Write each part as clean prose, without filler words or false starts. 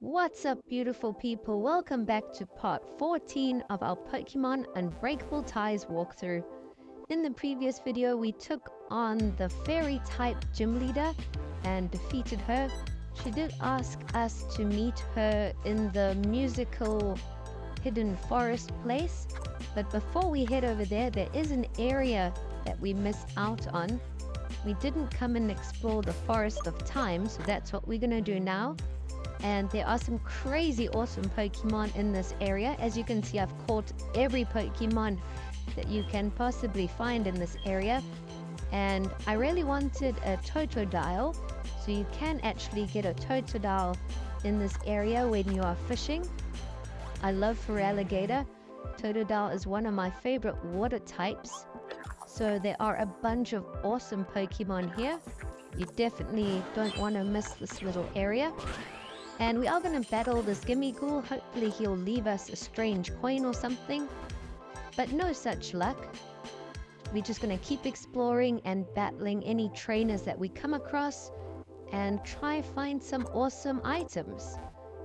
What's up, beautiful people? Welcome back to part 14 of our Pokemon Unbreakable Ties walkthrough. In the previous video, we took on the fairy-type gym leader and defeated her. She did ask us to meet her in the musical hidden forest place, but before we head over there, there is an area that we missed out on. We didn't come and explore the Forest of Time, so that's what we're gonna do now. And there are some crazy awesome Pokemon in this area. As you can see, I've caught every Pokemon that you can possibly find in this area. And I really wanted a Totodile, so you can actually get a Totodile in this area when you are fishing. I love Feraligatr. Totodile is one of my favorite water types. So there are a bunch of awesome Pokemon here. You definitely don't want to miss this little area. And we are going to battle this Gimmighoul. Hopefully he'll leave us a strange coin or something. But no such luck. We're just going to keep exploring and battling any trainers that we come across and try find some awesome items.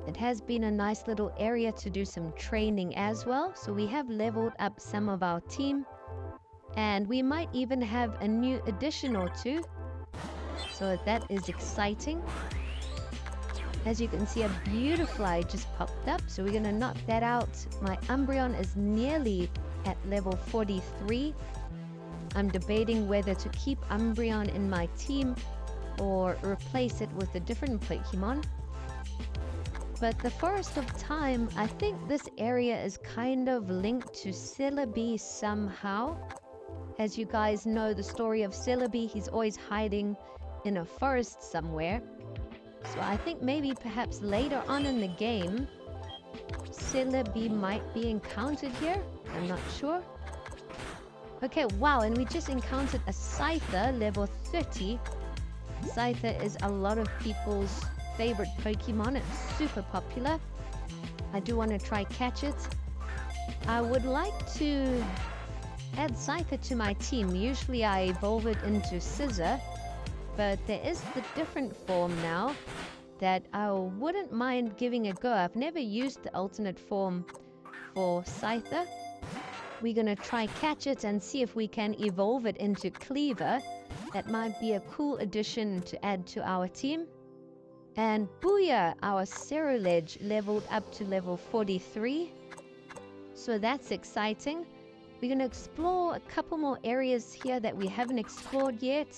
It has been a nice little area to do some training as well. So we have leveled up some of our team. And we might even have a new addition or two. So that is exciting. As you can see, a Beautifly just popped up, so we're going to knock that out. My Umbreon is nearly at level 43. I'm debating whether to keep Umbreon in my team or replace it with a different Pokemon. But the Forest of Time, I think this area is kind of linked to Celebi somehow. As you guys know the story of Celebi, he's always hiding in a forest somewhere. So I think maybe perhaps later on in the game, Celebi might be encountered here. I'm not sure. Okay, wow, and we just encountered a Scyther, level 30. Scyther is a lot of people's favorite Pokemon. It's super popular. I do want to try catch it. I would like to add Scyther to my team. Usually I evolve it into Scissor. But there is the different form now that I wouldn't mind giving a go. I've never used the alternate form for Scyther. We're going to try catch it and see if we can evolve it into Cleaver. That might be a cool addition to add to our team. And booyah! Our Ceruledge leveled up to level 43. So that's exciting. We're going to explore a couple more areas here that we haven't explored yet.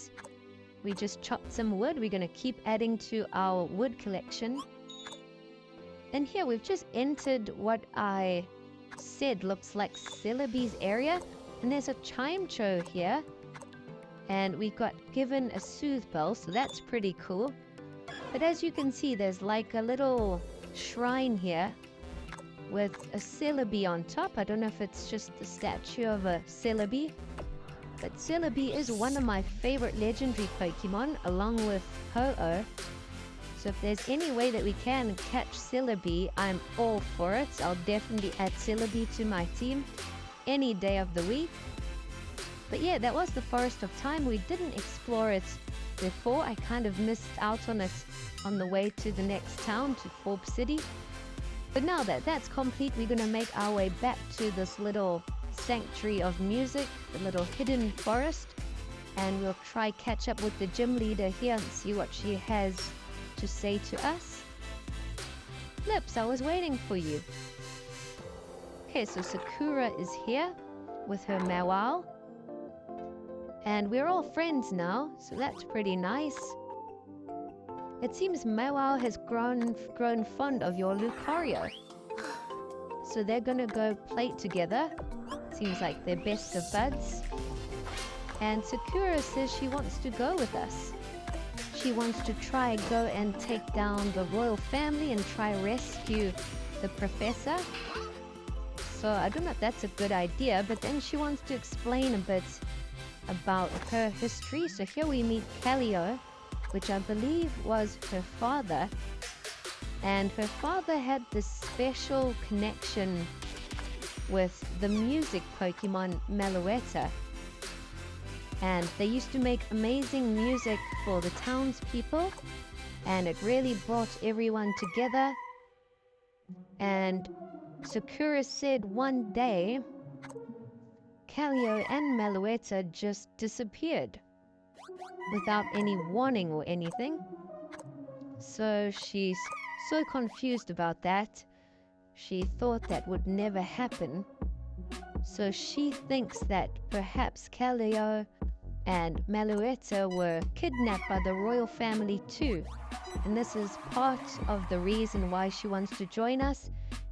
We just chopped some wood. We're going to keep adding to our wood collection. And here we've just entered what I said looks like Celebi's area. And there's a Chimecho here. And we got given a Soothe Bell, so that's pretty cool. But as you can see, there's like a little shrine here with a Celebi on top. I don't know if it's just the statue of a Celebi. But Celebi is one of my favorite legendary Pokemon, along with Ho-Oh. So if there's any way that we can catch Celebi, I'm all for it. I'll definitely add Celebi to my team any day of the week. But yeah, that was the Forest of Time. We didn't explore it before. I kind of missed out on it on the way to the next town, to Forbe City. But now that that's complete, we're going to make our way back to this little sanctuary of music, the little hidden forest, and we'll try catch up with the gym leader here and see what she has to say to us. Lips, I was waiting for you. Okay, so Sakura is here with her Mawile, and we're all friends now, so that's pretty nice. It seems Mawile has grown fond of your Lucario, so they're gonna go play together. Seems like they're best of buds. And Sakura says she wants to go with us. She wants to try go and take down the royal family and try rescue the professor. So I don't know if that's a good idea, but then she wants to explain a bit about her history. So here we meet Calio, which I believe was her father. And her father had this special connection with the music Pokemon Meloetta. And they used to make amazing music for the townspeople, and it really brought everyone together. And Sakura said one day, Callio and Meluetta just disappeared without any warning or anything. So she's so confused about that. She thought that would never happen. So she thinks that perhaps Callio and Meluetta were kidnapped by the royal family too. And this is part of the reason why she wants to join us.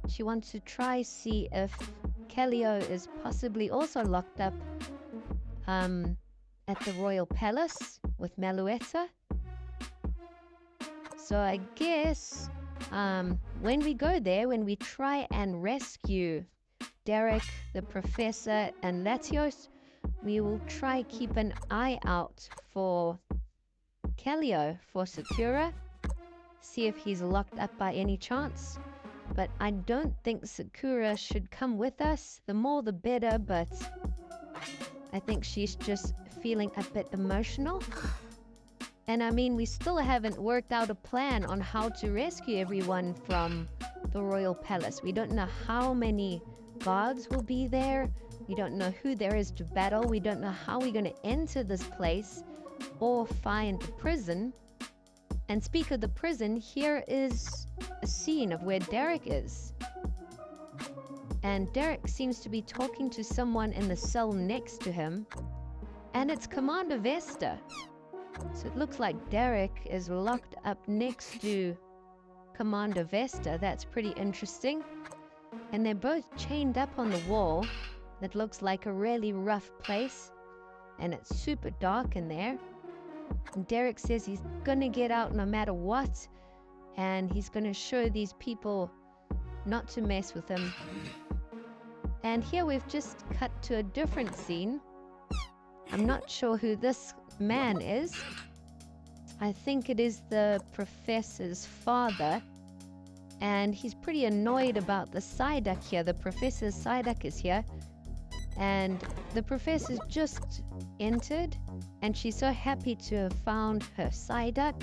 She wants to try see if Callio is possibly also locked up at the royal palace with Meluetta. So I guess when we go there, when we try and rescue Derek, the professor, and Latios, we will try keep an eye out for Callio, for Sakura, see if he's locked up by any chance. But I don't think Sakura should come with us. The more the better, but I think she's just feeling a bit emotional. And I mean, we still haven't worked out a plan on how to rescue everyone from the royal palace. We don't know how many guards will be there. We don't know who there is to battle. We don't know how we're going to enter this place or find the prison. And speak of the prison, here is a scene of where Derek is. And Derek seems to be talking to someone in the cell next to him. And it's Commander Vesta. So it looks like Derek is locked up next to Commander Vesta. That's pretty interesting. And they're both chained up on the wall. That looks like a really rough place. And it's super dark in there. And Derek says he's gonna get out no matter what. And he's gonna show these people not to mess with him. And here we've just cut to a different scene. I'm not sure who this man is. I think it is the professor's father. And he's pretty annoyed about the Psyduck here. The professor's Psyduck is here. And the professor's just entered. And she's so happy to have found her Psyduck.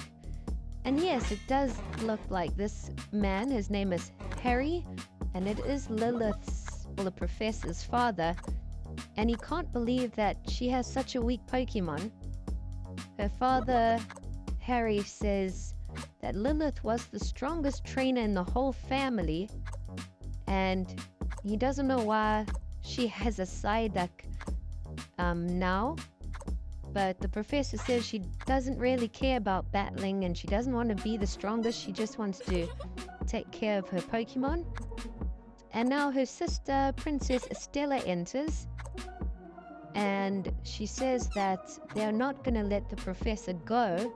And yes, it does look like this man. His name is Harry. And it is Lilith's, well, the professor's father. And he can't believe that she has such a weak Pokemon. Her father, Harry, says that Lilith was the strongest trainer in the whole family. And he doesn't know why she has a Psyduck now. But the professor says she doesn't really care about battling and she doesn't want to be the strongest. She just wants to take care of her Pokemon. And now her sister, Princess Estella, enters. And she says that they're not going to let the professor go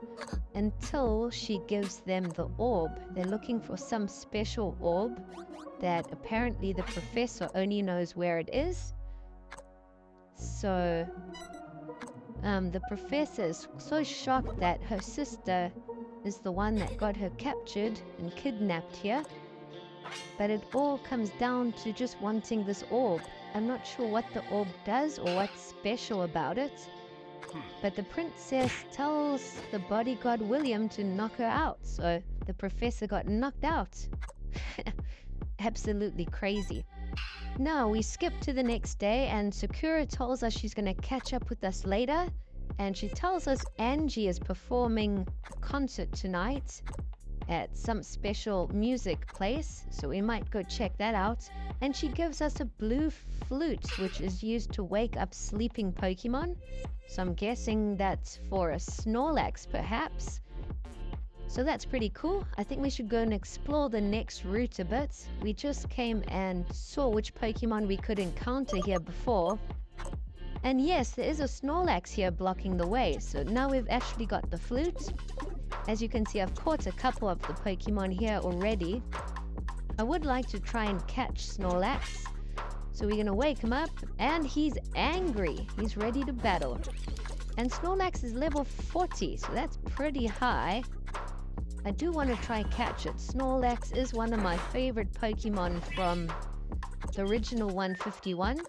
until she gives them the orb. They're looking for some special orb that apparently the professor only knows where it is. So the professor is so shocked that her sister is the one that got her captured and kidnapped here. But it all comes down to just wanting this orb. I'm not sure what the orb does or what's special about it. But the princess tells the bodyguard William to knock her out. So the professor got knocked out. Absolutely crazy. Now we skip to the next day and Sakura tells us she's going to catch up with us later. And she tells us Angie is performing a concert tonight at some special music place, so we might go check that out. And she gives us a blue flute, which is used to wake up sleeping Pokemon. So I'm guessing that's for a Snorlax, perhaps. So that's pretty cool. I think we should go and explore the next route a bit. We just came and saw which Pokemon we could encounter here before. And yes, there is a Snorlax here blocking the way. So now we've actually got the flute. As you can see, I've caught a couple of the Pokemon here already. I would like to try and catch Snorlax. So we're going to wake him up, and he's angry. He's ready to battle. And Snorlax is level 40, so that's pretty high. I do want to try catch it. Snorlax is one of my favorite Pokemon from the original 151.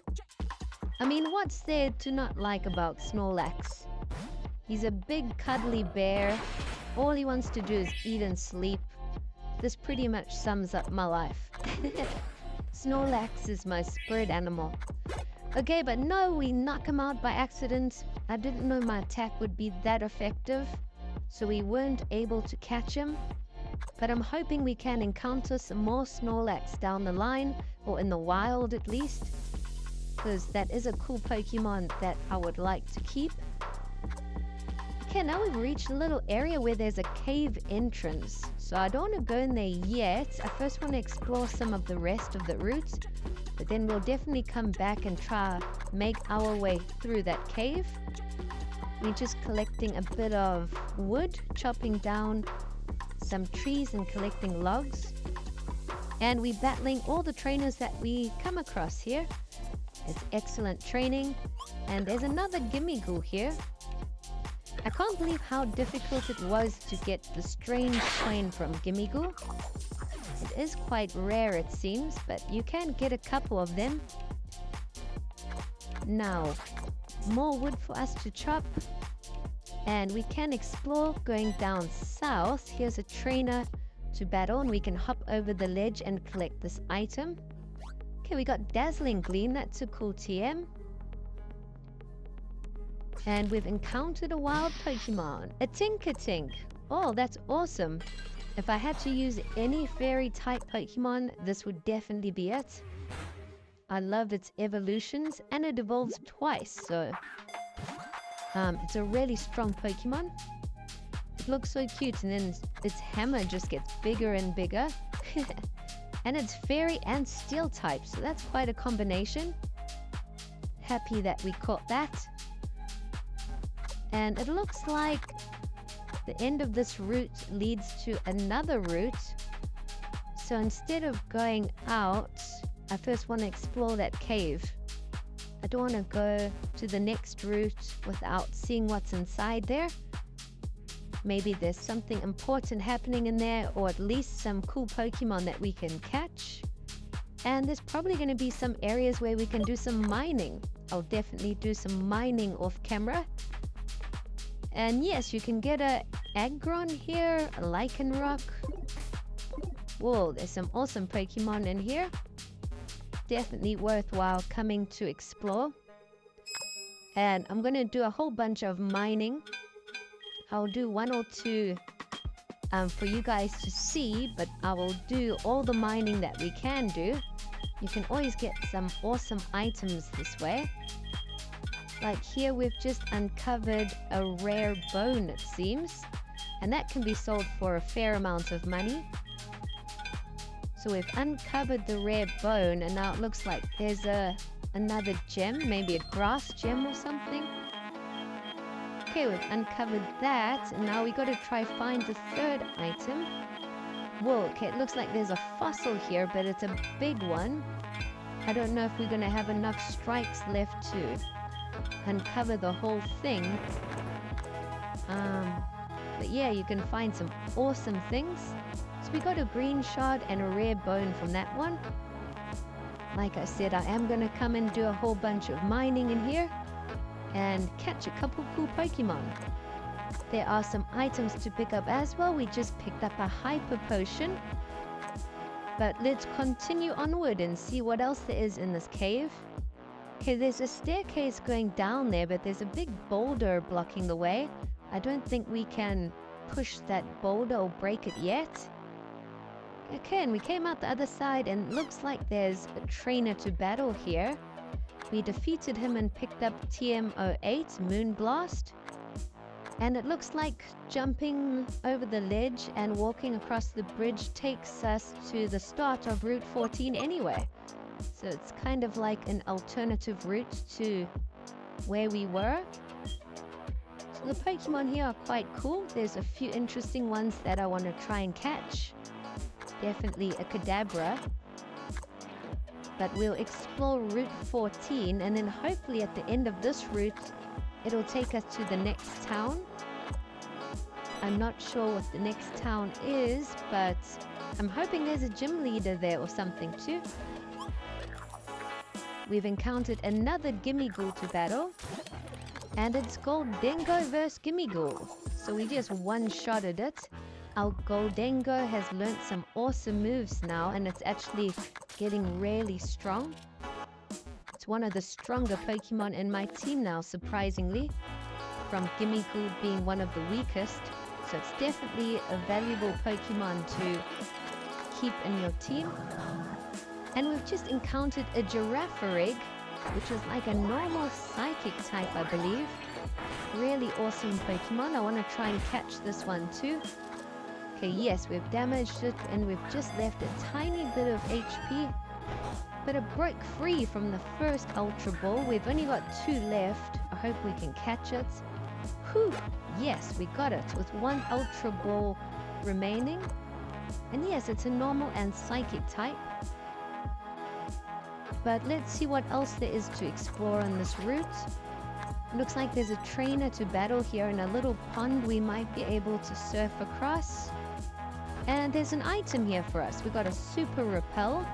I mean, what's there to not like about Snorlax? He's a big cuddly bear. All he wants to do is eat and sleep. This pretty much sums up my life. Snorlax is my spirit animal. Okay, but no, we knock him out by accident. I didn't know my attack would be that effective, so we weren't able to catch him. But I'm hoping we can encounter some more Snorlax down the line, or in the wild at least, because that is a cool Pokemon that I would like to keep. Okay, now we've reached a little area where there's a cave entrance. So I don't want to go in there yet. I first want to explore some of the rest of the routes, but then we'll definitely come back and try make our way through that cave. We're just collecting a bit of wood, chopping down some trees and collecting logs. And we're battling all the trainers that we come across here. It's excellent training. And there's another Gimmighoul here. I can't believe how difficult it was to get the strange coin from Gimmighoul. It is quite rare it seems, but you can get a couple of them. Now, more wood for us to chop. And we can explore going down south. Here's a trainer to battle and we can hop over the ledge and collect this item. Okay, we got Dazzling Gleam, that's a cool TM. And we've encountered a wild Pokemon, a Tinkatink. Oh, that's awesome. If I had to use any fairy type Pokemon, this would definitely be it. I love its evolutions and it evolves twice, so it's a really strong Pokemon. It looks so cute, and then its hammer just gets bigger and bigger. And it's fairy and steel type, so that's quite a combination. Happy that we caught that. And it looks like the end of this route leads to another route. So instead of going out, I first want to explore that cave. I don't want to go to the next route without seeing what's inside there. Maybe there's something important happening in there, or at least some cool Pokemon that we can catch. And there's probably going to be some areas where we can do some mining. I'll definitely do some mining off camera. And yes, you can get a Aggron here, a Lycanroc. Whoa, there's some awesome Pokemon in here. Definitely worthwhile coming to explore. And I'm going to do a whole bunch of mining. I'll do one or two for you guys to see, but I will do all the mining that we can do. You can always get some awesome items this way. Like here we've just uncovered a rare bone, it seems, and that can be sold for a fair amount of money. So we've uncovered the rare bone, and now it looks like there's another gem, maybe a grass gem or something. Okay, we've uncovered that, and now we got to try find the third item. Whoa, okay, it looks like there's a fossil here, but it's a big one. I don't know if we're going to have enough strikes left to uncover the whole thing. But yeah, you can find some awesome things. So we got a green shard and a rare bone from that one. Like I said, I am going to come and do a whole bunch of mining in here and catch a couple cool Pokemon. There are some items to pick up as well. We just picked up a Hyper Potion. But let's continue onward and see what else there is in this cave. Okay, there's a staircase going down there, but there's a big boulder blocking the way. I don't think we can push that boulder or break it yet. Okay, and we came out the other side, and it looks like there's a trainer to battle here. We defeated him and picked up TM08, Moonblast. And it looks like jumping over the ledge and walking across the bridge takes us to the start of Route 14 anyway. So it's kind of like an alternative route to where we were. So the Pokemon here are quite cool. There's a few interesting ones that I want to try and catch. Definitely a Kadabra. But we'll explore Route 14, and then hopefully at the end of this route, it'll take us to the next town. I'm not sure what the next town is, but I'm hoping there's a gym leader there or something too. we've encountered another Gimmighoul to battle. And it's Goldengo vs Gimmighoul. So we just one-shotted it. Our Goldengo has learnt some awesome moves now, and it's actually getting really strong. It's one of the stronger Pokemon in my team now, surprisingly, from Gimmighoul being one of the weakest. So it's definitely a valuable Pokemon to keep in your team. And we've just encountered a Girafarig, which is like a normal Psychic type, I believe. Really awesome Pokemon. I want to try and catch this one too. Okay, yes, we've damaged it and we've just left a tiny bit of HP. But it broke free from the first Ultra Ball. We've only got 2 left. I hope we can catch it. Whew! Yes, we got it with 1 Ultra Ball remaining. And yes, it's a normal and Psychic type. But let's see what else there is to explore on this route. Looks like there's a trainer to battle here in a little pond we might be able to surf across. And there's an item here for us. We got a Super Repel.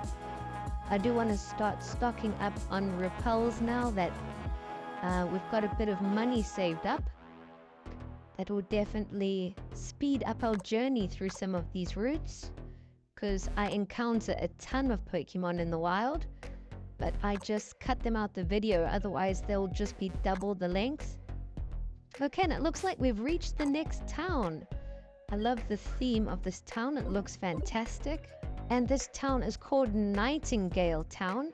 I do want to start stocking up on repels now that we've got a bit of money saved up. That will definitely speed up our journey through some of these routes, because I encounter a ton of Pokemon in the wild, but I just cut them out the video, otherwise they'll just be double the length. Okay, and it looks like we've reached the next town. I love the theme of this town, it looks fantastic. And this town is called Nightandale Town.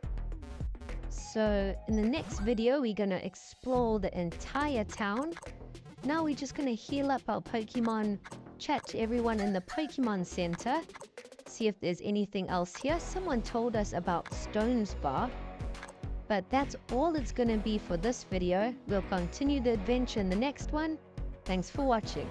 So in the next video, we're going to explore the entire town. Now we're just going to heal up our Pokemon, chat to everyone in the Pokemon Center, see if there's anything else here. Someone told us about Stone's Bar, but that's all it's going to be for this video. We'll continue the adventure in the next one. Thanks for watching.